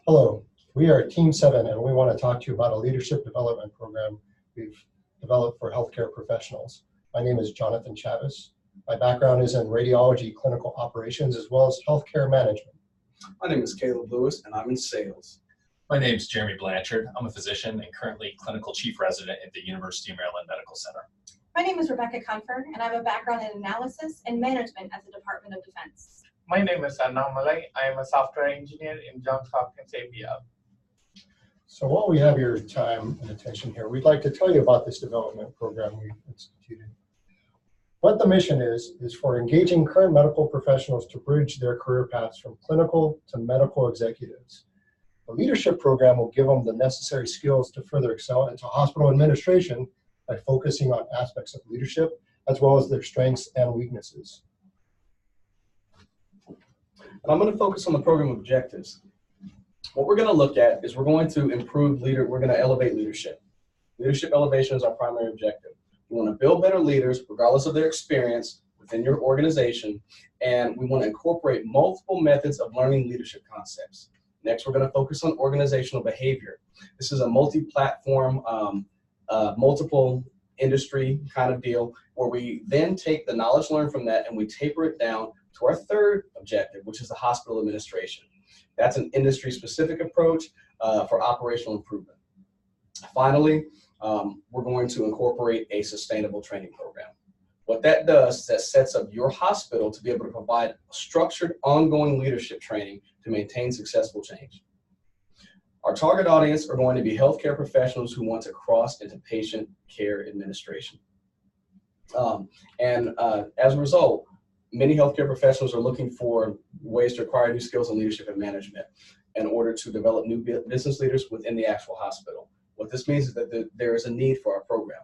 Hello, we are Team 7 and we want to talk to you about a leadership development program we've developed for healthcare professionals. My name is Jonathan Chavez. My background is in radiology clinical operations as well as healthcare management. My name is Caleb Lewis and I'm in sales. My name is Jeremy Blanchard. I'm a physician and currently clinical chief resident at the University of Maryland Medical Center. My name is Rebecca Comfort and I have a background in analysis and management at the Department of Defense. My name is Anna Malay. I am a software engineer in Johns Hopkins ABL. So while we have your time and attention here, we'd like to tell you about this development program we've instituted. What the mission is for engaging current medical professionals to bridge their career paths from clinical to medical executives. The leadership program will give them the necessary skills to further excel into hospital administration by focusing on aspects of leadership as well as their strengths and weaknesses. And I'm going to focus on the program objectives. What we're going to look at is we're going to elevate leadership. Leadership elevation is our primary objective. We want to build better leaders regardless of their experience within your organization, and we want to incorporate multiple methods of learning leadership concepts. Next, we're going to focus on organizational behavior. This is a multi-platform, multiple industry kind of deal where we then take the knowledge learned from that and we taper it down to our third objective, which is the hospital administration. That's an industry-specific approach for operational improvement. Finally, we're going to incorporate a sustainable training program. What that does is that sets up your hospital to be able to provide structured, ongoing leadership training to maintain successful change. Our target audience are going to be healthcare professionals who want to cross into patient care administration. As a result, many healthcare professionals are looking for ways to acquire new skills in leadership and management in order to develop new business leaders within the actual hospital. What this means is that there is a need for our program.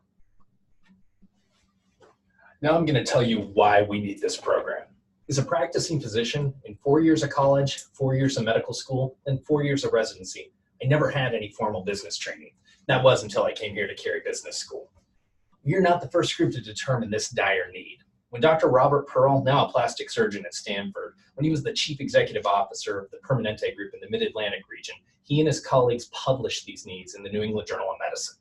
Now I'm going to tell you why we need this program. As a practicing physician, in 4 years of college, 4 years of medical school, and 4 years of residency, I never had any formal business training. That was until I came here to Carey Business School. You're not the first group to determine this dire need. When Dr. Robert Pearl, now a plastic surgeon at Stanford, when he was the chief executive officer of the Permanente Group in the Mid-Atlantic region, he and his colleagues published these needs in the New England Journal of Medicine.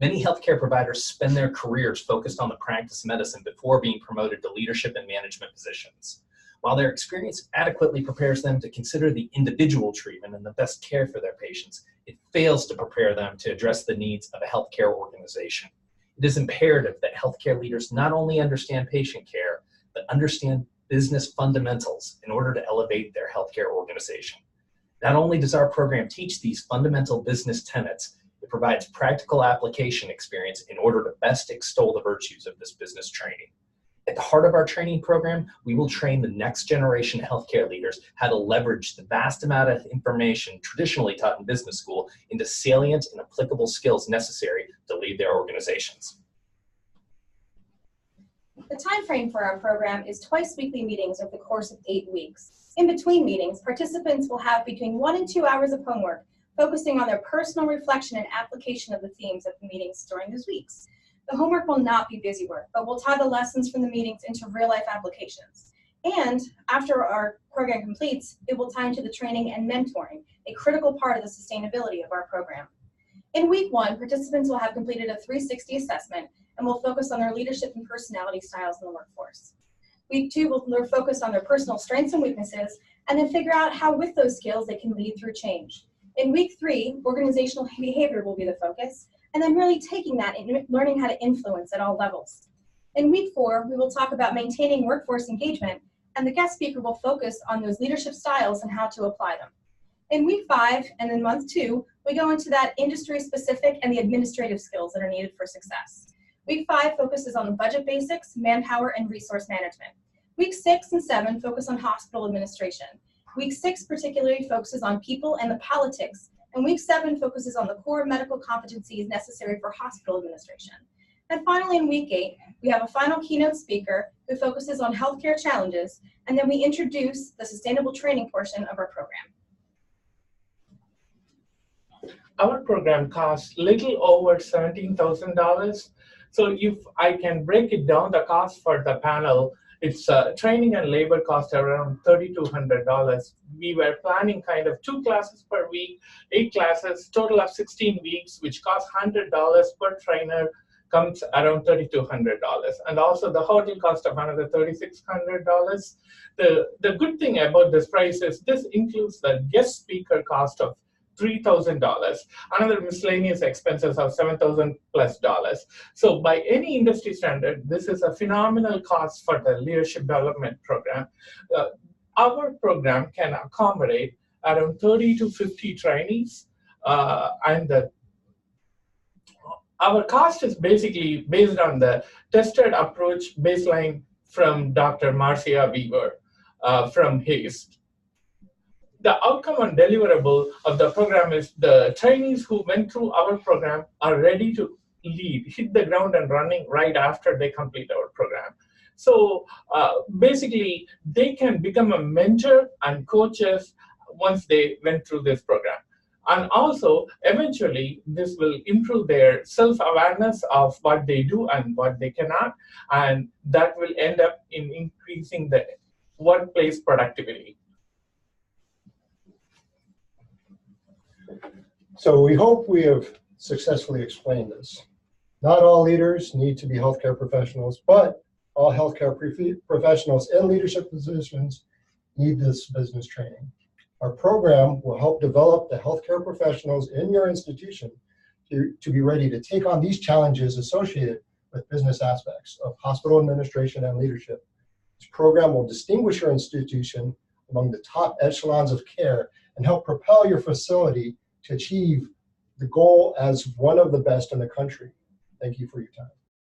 Many healthcare providers spend their careers focused on the practice of medicine before being promoted to leadership and management positions. While their experience adequately prepares them to consider the individual treatment and the best care for their patients, it fails to prepare them to address the needs of a healthcare organization. It is imperative that healthcare leaders not only understand patient care, but understand business fundamentals in order to elevate their healthcare organization. Not only does our program teach these fundamental business tenets, it provides practical application experience in order to best extol the virtues of this business training. At the heart of our training program, we will train the next generation healthcare leaders how to leverage the vast amount of information traditionally taught in business school into salient and applicable skills necessary to lead their organizations. The time frame for our program is twice weekly meetings over the course of 8 weeks. In between meetings, participants will have between 1 and 2 hours of homework, focusing on their personal reflection and application of the themes of the meetings during those weeks. The homework will not be busy work, but we'll tie the lessons from the meetings into real-life applications. And after our program completes, it will tie into the training and mentoring, a critical part of the sustainability of our program. In week 1, participants will have completed a 360 assessment and will focus on their leadership and personality styles in the workforce. Week 2 will focus on their personal strengths and weaknesses, and then figure out how with those skills they can lead through change. In week 3, organizational behavior will be the focus, and then really taking that and learning how to influence at all levels. In week 4, we will talk about maintaining workforce engagement, and the guest speaker will focus on those leadership styles and how to apply them. In week 5 and in month 2, we go into that industry specific and the administrative skills that are needed for success. Week 5 focuses on the budget basics, manpower, and resource management. Week 6 and 7 focus on hospital administration. Week 6 particularly focuses on people and the politics, and week 7 focuses on the core medical competencies necessary for hospital administration. And finally, in week 8, we have a final keynote speaker who focuses on healthcare challenges, and then we introduce the sustainable training portion of our program. Our program costs little over $17,000. So if I can break it down, the cost for the panel It's training and labor cost around $3,200. We were planning kind of 2 classes per week, 8 classes, total of 16 weeks, which costs $100 per trainer, comes around $3,200. And also the hotel cost of another $3,600. The good thing about this price is this includes the guest speaker cost of $3,000, another miscellaneous expenses of $7,000+. So by any industry standard, this is a phenomenal cost for the leadership development program. Our program can accommodate around 30 to 50 trainees, and our cost is basically based on the tested approach baseline from Dr. Marcia Weaver from HASTE. The outcome and deliverable of the program is the trainees who went through our program are ready to lead, hit the ground and running right after they complete our program. So basically, they can become a mentor and coaches once they went through this program. And also, eventually, this will improve their self-awareness of what they do and what they cannot, and that will end up in increasing the workplace productivity. So we hope we have successfully explained this. Not all leaders need to be healthcare professionals, but all healthcare professionals in leadership positions need this business training. Our program will help develop the healthcare professionals in your institution to be ready to take on these challenges associated with business aspects of hospital administration and leadership. This program will distinguish your institution among the top echelons of care and help propel your facility to achieve the goal as one of the best in the country. Thank you for your time.